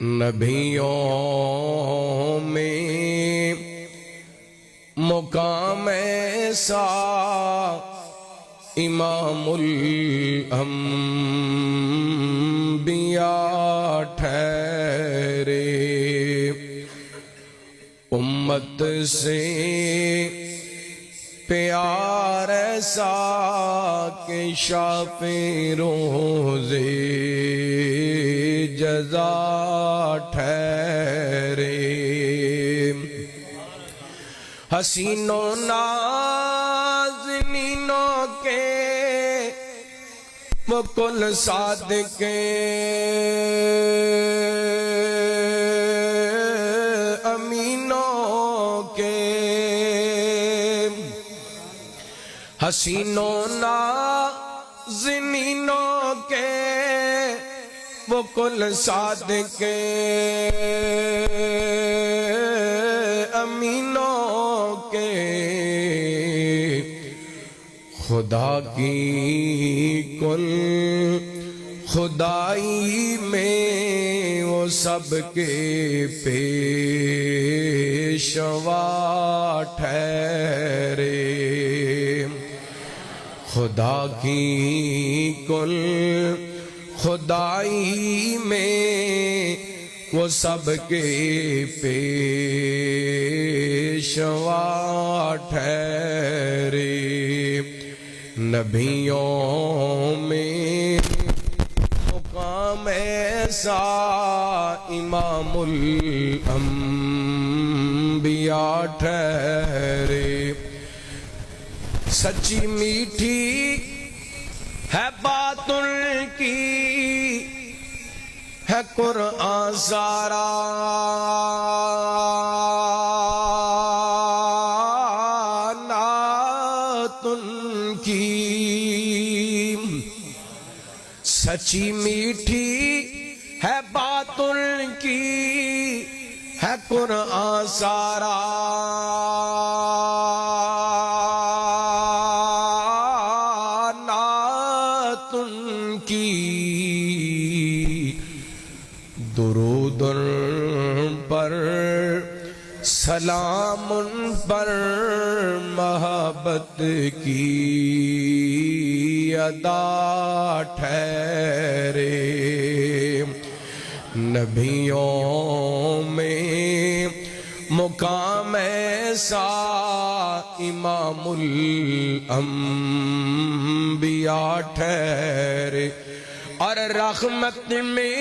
نبیوں میں مقام ایسا امام الانبیاء ٹھہرے، امت سے پیار ایسا کہ شافع روزے جزا ٹھہرے، حسینوں نازنینوں کے وہ کل صادقے امینوں کے، حسینوں نازنینوں کے وہ کل صادقے امینوں کے، خدا کی کل خدائی میں وہ سب کے پیشوا ٹھہرے، خدا کی کل خدائی میں وہ سب کے پیشوا ٹھہرے، نبیوں میں مقام ایسا امام الانبیاء ٹھہرے، سچی میٹھی ہے بات ان کی ہے قرآن سارا، نعت ان کی سچی میٹھی ہے بات ان کی ہے قرآن سارا، نعت ان کی درود ان پر سلام ان پر محبت کی ادا ٹھہرے، نبیوں میں مقام ایسا امام الانبیاء ٹھہرے، اور رحمت میں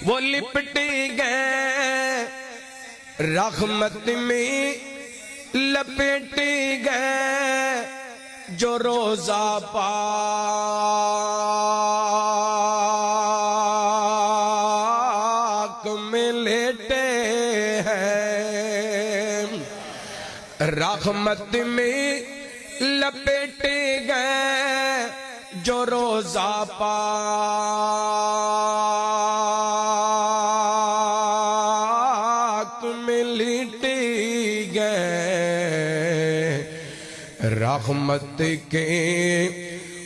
وہ لپٹے گئے، رحمت میں لپٹے گئے جو روزہ پاک میں لیٹے ہیں، رحمت میں لپٹے گئے جو روزہ پاک میں لیٹے گئے، رحمت کے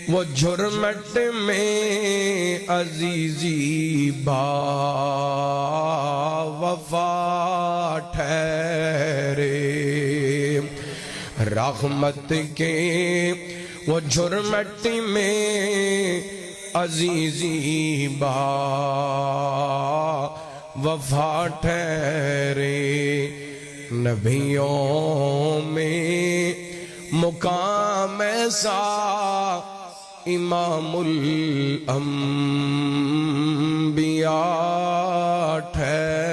وہ جھرمٹ میں عزیزی با وفا ٹھہرے، رحمت کے وہ جھرمٹ میں عزیزی با وفا ٹھہرے، نبیوں میں مقام ایسا امام الانبیاء ٹھہرے۔